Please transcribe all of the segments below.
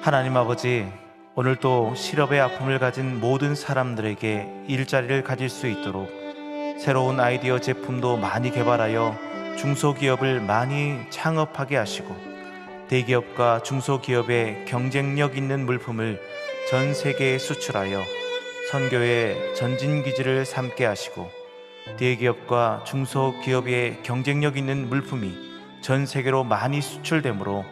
하나님 아버지, 오늘도 실업의 아픔을 가진 모든 사람들에게 일자리를 가질 수 있도록 새로운 아이디어 제품도 많이 개발하여 중소기업을 많이 창업하게 하시고, 대기업과 중소기업의 경쟁력 있는 물품을 전 세계에 수출하여 선교의 전진기지를 삼게 하시고, 대기업과 중소기업의 경쟁력 있는 물품이 전 세계로 많이 수출되므로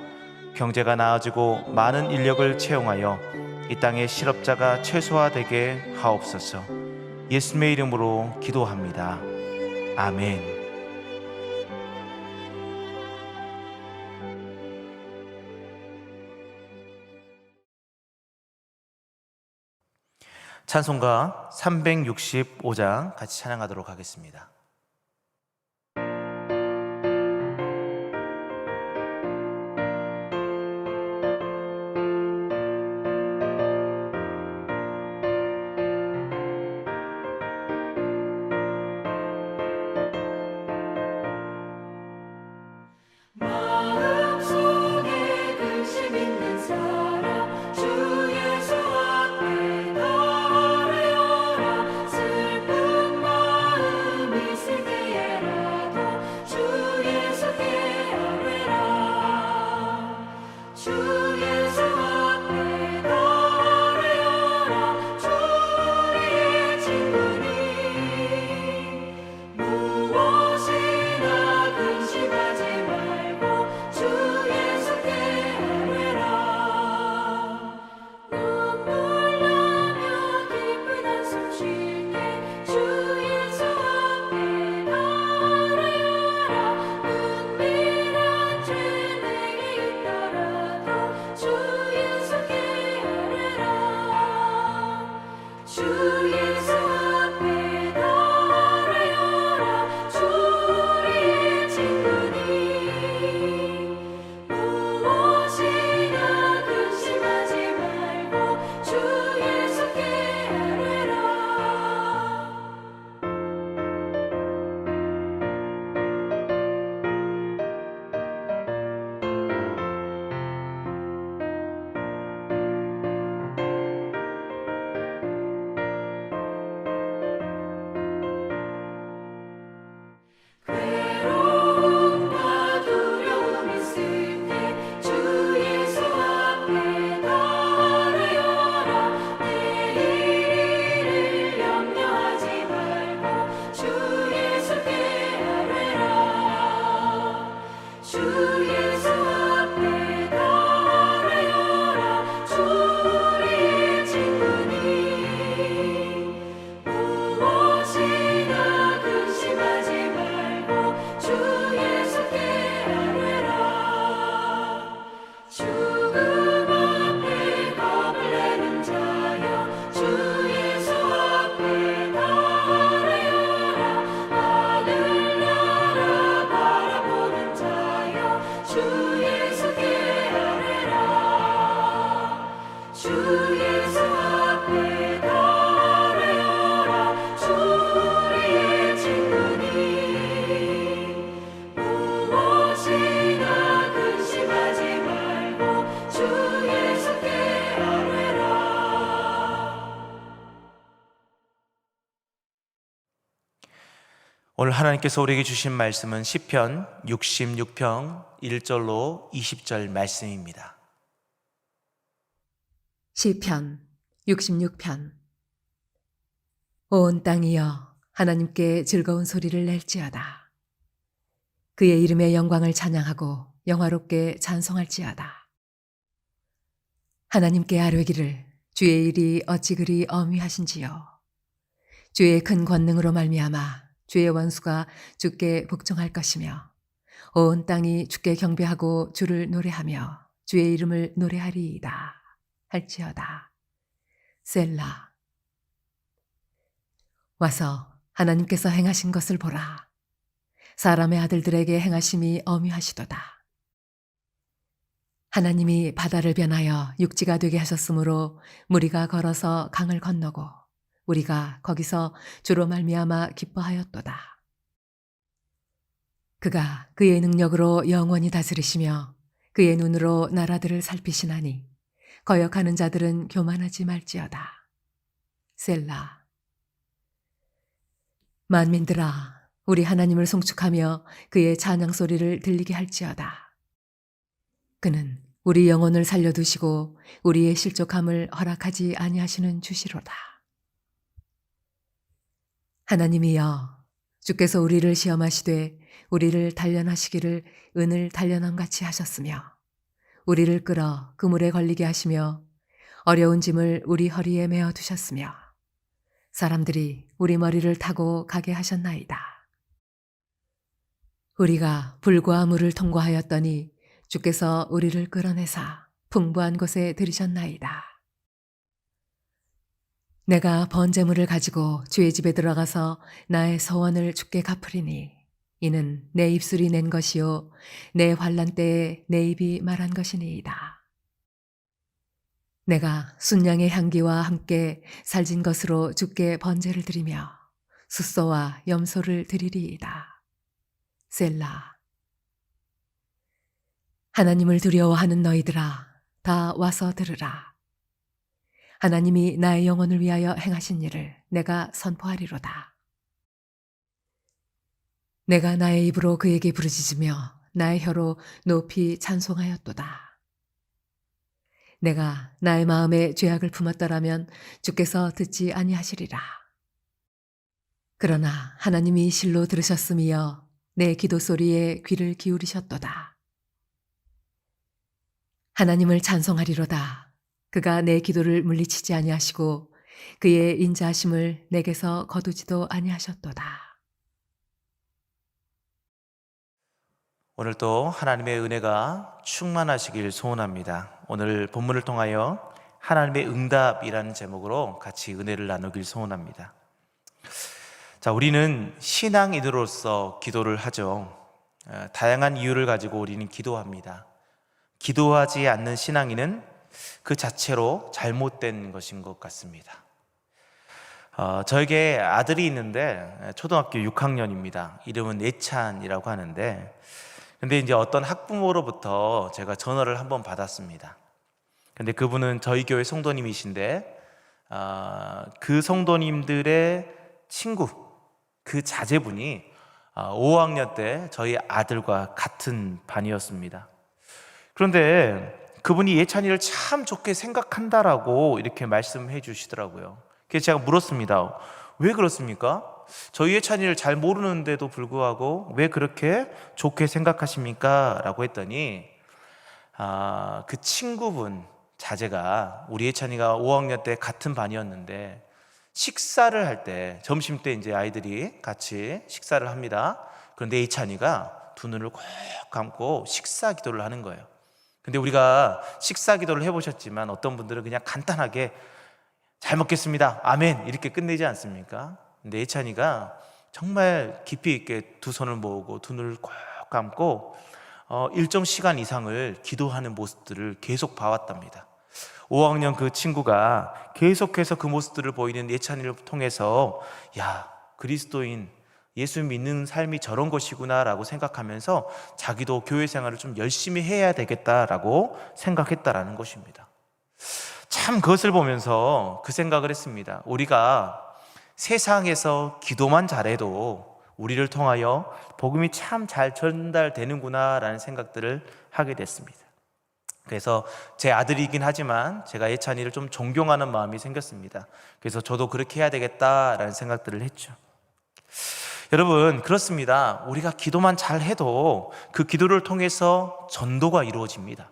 경제가 나아지고 많은 인력을 채용하여 이 땅의 실업자가 최소화되게 하옵소서. 예수님의 이름으로 기도합니다. 아멘. 찬송가 365장 같이 찬양하도록 하겠습니다. 오늘 하나님께서 우리에게 주신 말씀은 시편 66편 1절로 20절 말씀입니다. 시편 66편. 온 땅이여 하나님께 즐거운 소리를 낼지어다. 그의 이름의 영광을 찬양하고 영화롭게 찬송할지어다. 하나님께 아뢰기를 주의 일이 어찌 그리 어미하신지요. 주의 큰 권능으로 말미암아 주의 원수가 주께 복종할 것이며 온 땅이 주께 경배하고 주를 노래하며 주의 이름을 노래하리이다 할지어다. 셀라. 와서 하나님께서 행하신 것을 보라. 사람의 아들들에게 행하심이 어미하시도다. 하나님이 바다를 변하여 육지가 되게 하셨으므로 무리가 걸어서 강을 건너고 우리가 거기서 주로 말미암아 기뻐하였도다. 그가 그의 능력으로 영원히 다스리시며 그의 눈으로 나라들을 살피시나니 거역하는 자들은 교만하지 말지어다. 셀라. 만민들아, 우리 하나님을 송축하며 그의 찬양 소리를 들리게 할지어다. 그는 우리 영혼을 살려두시고 우리의 실족함을 허락하지 아니하시는 주시로다. 하나님이여, 주께서 우리를 시험하시되 우리를 단련하시기를 은을 단련함같이 하셨으며 우리를 끌어 그물에 걸리게 하시며 어려운 짐을 우리 허리에 메어 두셨으며 사람들이 우리 머리를 타고 가게 하셨나이다. 우리가 불과 물을 통과하였더니 주께서 우리를 끌어내사 풍부한 곳에 들이셨나이다. 내가 번제물을 가지고 주의 집에 들어가서 나의 서원을 주께 갚으리니 이는 내 입술이 낸 것이요 내 환난 때에 내 입이 말한 것이니이다. 내가 순양의 향기와 함께 살진 것으로 주께 번제를 드리며 숫소와 염소를 드리리이다. 셀라. 하나님을 두려워하는 너희들아, 다 와서 들으라. 하나님이 나의 영혼을 위하여 행하신 일을 내가 선포하리로다. 내가 나의 입으로 그에게 부르짖으며 나의 혀로 높이 찬송하였도다. 내가 나의 마음에 죄악을 품었더라면 주께서 듣지 아니하시리라. 그러나 하나님이 실로 들으셨음이여 내 기도 소리에 귀를 기울이셨도다. 하나님을 찬송하리로다. 그가 내 기도를 물리치지 아니하시고 그의 인자하심을 내게서 거두지도 아니하셨도다. 오늘도 하나님의 은혜가 충만하시길 소원합니다. 오늘 본문을 통하여 하나님의 응답이라는 제목으로 같이 은혜를 나누길 소원합니다. 자, 우리는 신앙인으로서 기도를 하죠. 다양한 이유를 가지고 우리는 기도합니다. 기도하지 않는 신앙인은 그 자체로 잘못된 것인 것 같습니다. 저에게 아들이 있는데 초등학교 6학년입니다. 이름은 예찬이라고 하는데, 근데 이제 어떤 학부모로부터 제가 전화를 한번 받았습니다. 근데 그분은 저희 교회 성도님이신데, 그 성도님들의 친구, 그 자제분이 5학년 때 저희 아들과 같은 반이었습니다. 그런데 그분이 예찬이를 참 좋게 생각한다라고 이렇게 말씀해 주시더라고요. 그래서 제가 물었습니다. 왜 그렇습니까? 저희 예찬이를 잘 모르는데도 불구하고 왜 그렇게 좋게 생각하십니까? 라고 했더니 그 친구분 자제가 우리 예찬이가 5학년 때 같은 반이었는데 식사를 할 때, 점심 때 이제 아이들이 같이 식사를 합니다. 그런데 예찬이가 두 눈을 꼭 감고 식사 기도를 하는 거예요. 근데 우리가 식사 기도를 해보셨지만 어떤 분들은 그냥 간단하게 잘 먹겠습니다, 아멘 이렇게 끝내지 않습니까? 근데 예찬이가 정말 깊이 있게 두 손을 모으고 두 눈을 꼭 감고 일정 시간 이상을 기도하는 모습들을 계속 봐왔답니다. 5학년 그 친구가 계속해서 그 모습들을 보이는 예찬이를 통해서 야, 그리스도인 예수 믿는 삶이 저런 것이구나 라고 생각하면서 자기도 교회 생활을 좀 열심히 해야 되겠다라고 생각했다라는 것입니다. 참 그것을 보면서 그 생각을 했습니다. 우리가 세상에서 기도만 잘해도 우리를 통하여 복음이 참 잘 전달되는구나 라는 생각들을 하게 됐습니다. 그래서 제 아들이긴 하지만 제가 예찬이를 좀 존경하는 마음이 생겼습니다. 그래서 저도 그렇게 해야 되겠다라는 생각들을 했죠. 여러분, 그렇습니다. 우리가 기도만 잘해도 그 기도를 통해서 전도가 이루어집니다.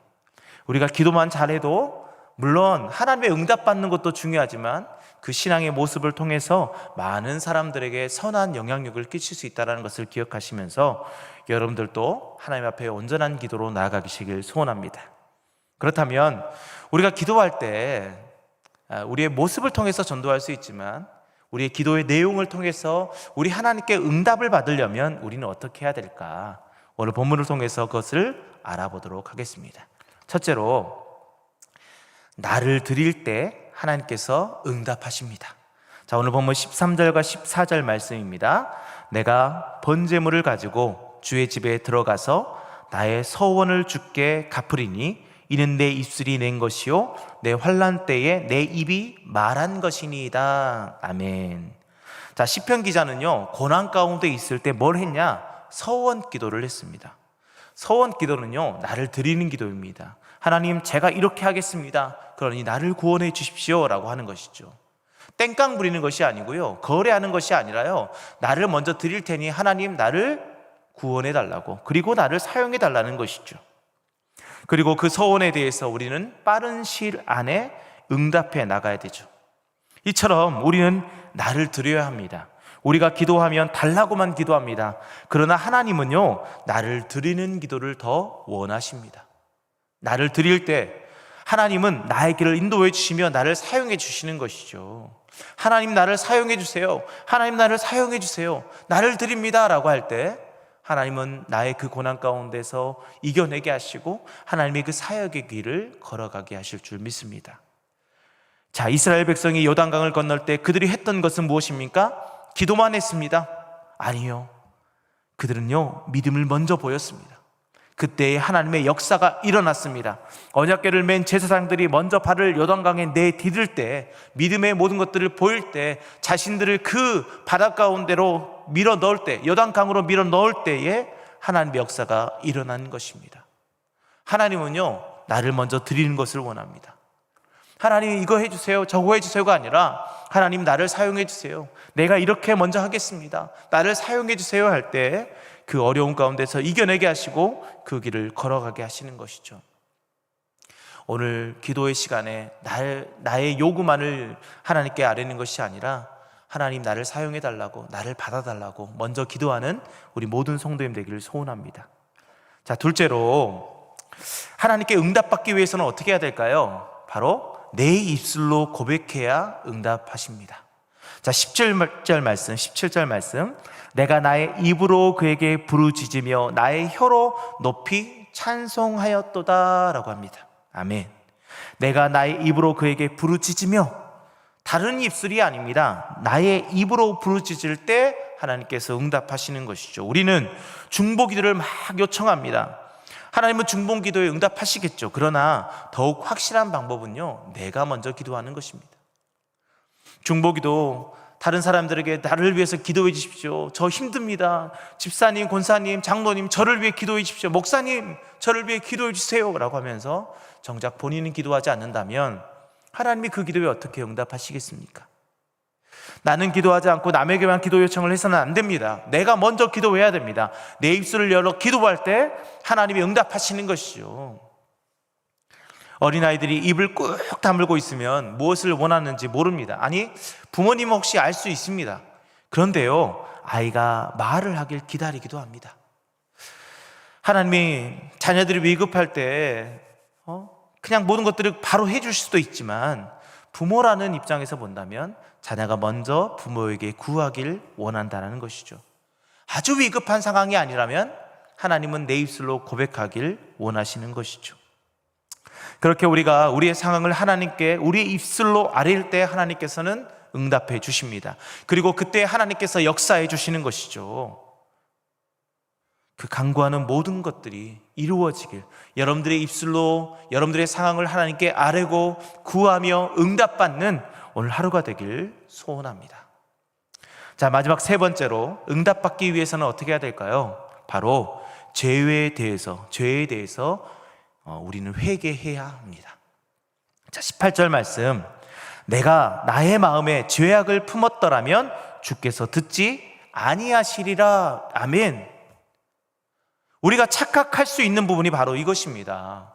우리가 기도만 잘해도 물론 하나님의 응답받는 것도 중요하지만 그 신앙의 모습을 통해서 많은 사람들에게 선한 영향력을 끼칠 수 있다는 것을 기억하시면서 여러분들도 하나님 앞에 온전한 기도로 나아가시길 소원합니다. 그렇다면 우리가 기도할 때 우리의 모습을 통해서 전도할 수 있지만 우리의 기도의 내용을 통해서 우리 하나님께 응답을 받으려면 우리는 어떻게 해야 될까? 오늘 본문을 통해서 그것을 알아보도록 하겠습니다. 첫째로, 나를 드릴 때 하나님께서 응답하십니다. 자, 오늘 본문 13절과 14절 말씀입니다. 내가 번제물을 가지고 주의 집에 들어가서 나의 서원을 주께 갚으리니 이는 내 입술이 낸 것이요 내 환난 때에 내 입이 말한 것이니이다. 아멘. 자, 시편 기자는요, 고난 가운데 있을 때 뭘 했냐? 서원 기도를 했습니다. 서원 기도는요, 나를 드리는 기도입니다. 하나님, 제가 이렇게 하겠습니다. 그러니 나를 구원해 주십시오 라고 하는 것이죠. 땡깡 부리는 것이 아니고요, 거래하는 것이 아니라요, 나를 먼저 드릴 테니 하나님 나를 구원해 달라고, 그리고 나를 사용해 달라는 것이죠. 그리고 그 서원에 대해서 우리는 빠른 시일 안에 응답해 나가야 되죠. 이처럼 우리는 나를 드려야 합니다. 우리가 기도하면 달라고만 기도합니다. 그러나 하나님은요, 나를 드리는 기도를 더 원하십니다. 나를 드릴 때 하나님은 나의 길을 인도해 주시며 나를 사용해 주시는 것이죠. 하나님 나를 사용해 주세요. 하나님 나를 사용해 주세요. 나를 드립니다 라고 할 때 하나님은 나의 그 고난 가운데서 이겨내게 하시고 하나님의 그 사역의 길을 걸어가게 하실 줄 믿습니다. 자, 이스라엘 백성이 요단강을 건널 때 그들이 했던 것은 무엇입니까? 기도만 했습니다? 아니요. 그들은요, 믿음을 먼저 보였습니다. 그때 하나님의 역사가 일어났습니다. 언약궤를 맨 제사장들이 먼저 발을 요단강에 내디딜 때, 믿음의 모든 것들을 보일 때, 자신들을 그 바다 가운데로 밀어 넣을 때, 요단강으로 밀어 넣을 때에 하나님의 역사가 일어난 것입니다. 하나님은요, 나를 먼저 드리는 것을 원합니다. 하나님 이거 해주세요, 저거 해주세요가 아니라 하나님 나를 사용해 주세요. 내가 이렇게 먼저 하겠습니다. 나를 사용해 주세요 할 때 그 어려운 가운데서 이겨내게 하시고 그 길을 걸어가게 하시는 것이죠. 오늘 기도의 시간에 나의 요구만을 하나님께 아뢰는 것이 아니라 하나님 나를 사용해 달라고, 나를 받아달라고 먼저 기도하는 우리 모든 성도님 되기를 소원합니다. 자, 둘째로 하나님께 응답받기 위해서는 어떻게 해야 될까요? 바로 내 입술로 고백해야 응답하십니다. 자, 17절 말씀. 내가 나의 입으로 그에게 부르짖으며 나의 혀로 높이 찬송하였도다 라고 합니다. 아멘. 내가 나의 입으로 그에게 부르짖으며, 다른 입술이 아닙니다. 나의 입으로 부르짖을 때 하나님께서 응답하시는 것이죠. 우리는 중보기도를 막 요청합니다. 하나님은 중보기도에 응답하시겠죠. 그러나 더욱 확실한 방법은요, 내가 먼저 기도하는 것입니다. 중보기도, 다른 사람들에게 나를 위해서 기도해 주십시오, 저 힘듭니다, 집사님, 권사님, 장로님 저를 위해 기도해 주십시오, 목사님 저를 위해 기도해 주세요 라고 하면서 정작 본인은 기도하지 않는다면 하나님이 그 기도에 어떻게 응답하시겠습니까? 나는 기도하지 않고 남에게만 기도 요청을 해서는 안 됩니다. 내가 먼저 기도해야 됩니다. 내 입술을 열어 기도할 때 하나님이 응답하시는 것이죠. 어린아이들이 입을 꾹 다물고 있으면 무엇을 원하는지 모릅니다. 아니, 부모님은 혹시 알 수 있습니다. 그런데요, 아이가 말을 하길 기다리기도 합니다. 하나님이 자녀들이 위급할 때 그냥 모든 것들을 바로 해줄 수도 있지만, 부모라는 입장에서 본다면 자녀가 먼저 부모에게 구하길 원한다는 것이죠. 아주 위급한 상황이 아니라면 하나님은 내 입술로 고백하길 원하시는 것이죠. 그렇게 우리가 우리의 상황을 하나님께 우리의 입술로 아뢰일 때 하나님께서는 응답해 주십니다. 그리고 그때 하나님께서 역사해 주시는 것이죠. 그 간구하는 모든 것들이 이루어지길, 여러분들의 입술로 여러분들의 상황을 하나님께 아뢰고 구하며 응답받는 오늘 하루가 되길 소원합니다. 자, 마지막 세 번째로 응답받기 위해서는 어떻게 해야 될까요? 바로 죄에 대해서 우리는 회개해야 합니다. 자, 18절 말씀. 내가 나의 마음에 죄악을 품었더라면 주께서 듣지 아니하시리라. 아멘. 우리가 착각할 수 있는 부분이 바로 이것입니다.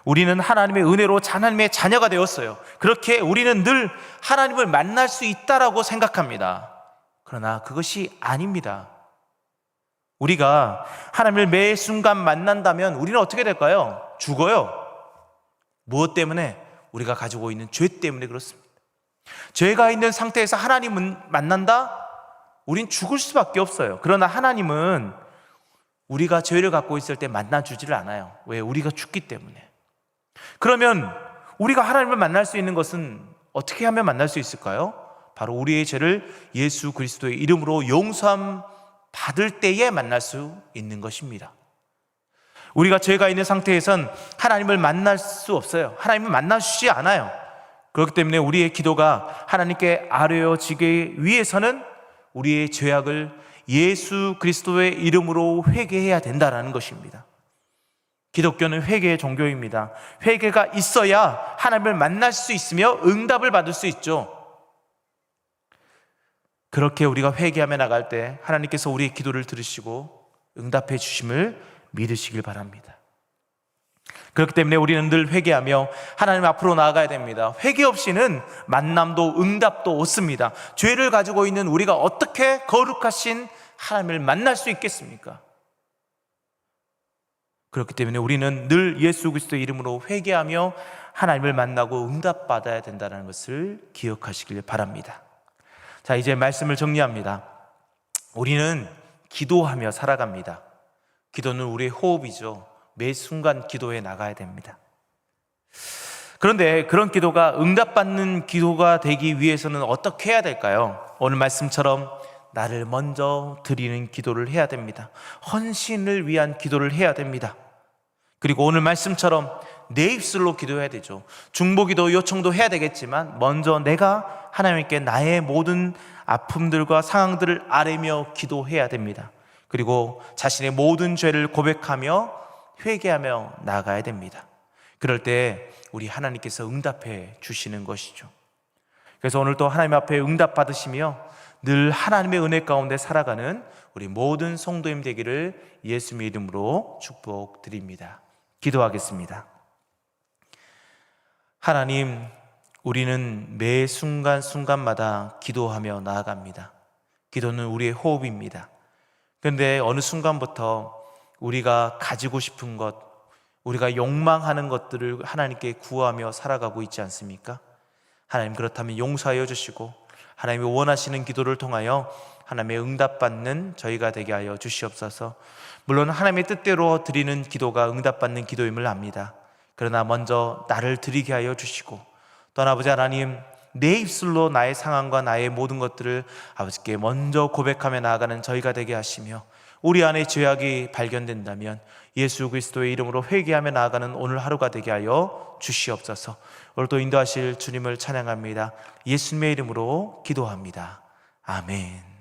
우리는 하나님의 은혜로 하나님의 자녀가 되었어요. 그렇게 우리는 늘 하나님을 만날 수 있다라고 생각합니다. 그러나 그것이 아닙니다. 우리가 하나님을 매 순간 만난다면 우리는 어떻게 될까요? 죽어요. 무엇 때문에? 우리가 가지고 있는 죄 때문에 그렇습니다. 죄가 있는 상태에서 하나님을 만난다? 우린 죽을 수밖에 없어요. 그러나 하나님은 우리가 죄를 갖고 있을 때 만나주지를 않아요. 왜? 우리가 죽기 때문에. 그러면 우리가 하나님을 만날 수 있는 것은 어떻게 하면 만날 수 있을까요? 바로 우리의 죄를 예수 그리스도의 이름으로 용서함 받을 때에 만날 수 있는 것입니다. 우리가 죄가 있는 상태에선 하나님을 만날 수 없어요. 하나님을 만나주시지 않아요. 그렇기 때문에 우리의 기도가 하나님께 아뢰어지기 위해서는 우리의 죄악을 예수 그리스도의 이름으로 회개해야 된다는 것입니다. 기독교는 회개의 종교입니다. 회개가 있어야 하나님을 만날 수 있으며 응답을 받을 수 있죠. 그렇게 우리가 회개하며 나갈 때 하나님께서 우리의 기도를 들으시고 응답해 주심을 믿으시길 바랍니다. 그렇기 때문에 우리는 늘 회개하며 하나님 앞으로 나아가야 됩니다. 회개 없이는 만남도 응답도 없습니다. 죄를 가지고 있는 우리가 어떻게 거룩하신 하나님을 만날 수 있겠습니까? 그렇기 때문에 우리는 늘 예수 그리스도의 이름으로 회개하며 하나님을 만나고 응답받아야 된다는 것을 기억하시길 바랍니다. 자, 이제 말씀을 정리합니다. 우리는 기도하며 살아갑니다. 기도는 우리의 호흡이죠. 매 순간 기도해 나가야 됩니다. 그런데 그런 기도가 응답받는 기도가 되기 위해서는 어떻게 해야 될까요? 오늘 말씀처럼 나를 먼저 드리는 기도를 해야 됩니다. 헌신을 위한 기도를 해야 됩니다. 그리고 오늘 말씀처럼 내 입술로 기도해야 되죠. 중보기도 요청도 해야 되겠지만 먼저 내가 하나님께 나의 모든 아픔들과 상황들을 아뢰며 기도해야 됩니다. 그리고 자신의 모든 죄를 고백하며 회개하며 나가야 됩니다. 그럴 때 우리 하나님께서 응답해 주시는 것이죠. 그래서 오늘도 하나님 앞에 응답 받으시며 늘 하나님의 은혜 가운데 살아가는 우리 모든 성도님 되기를 예수님의 이름으로 축복드립니다. 기도하겠습니다. 하나님, 우리는 매 순간순간마다 기도하며 나아갑니다. 기도는 우리의 호흡입니다. 그런데 어느 순간부터 우리가 가지고 싶은 것, 우리가 욕망하는 것들을 하나님께 구하며 살아가고 있지 않습니까? 하나님, 그렇다면 용서하여 주시고 하나님이 원하시는 기도를 통하여 하나님의 응답받는 저희가 되게 하여 주시옵소서. 물론 하나님의 뜻대로 드리는 기도가 응답받는 기도임을 압니다. 그러나 먼저 나를 드리게 하여 주시고 또 아버지 하나님, 내 입술로 나의 상황과 나의 모든 것들을 아버지께 먼저 고백하며 나아가는 저희가 되게 하시며 우리 안에 죄악이 발견된다면 예수 그리스도의 이름으로 회개하며 나아가는 오늘 하루가 되게 하여 주시옵소서. 오늘도 인도하실 주님을 찬양합니다. 예수님의 이름으로 기도합니다. 아멘.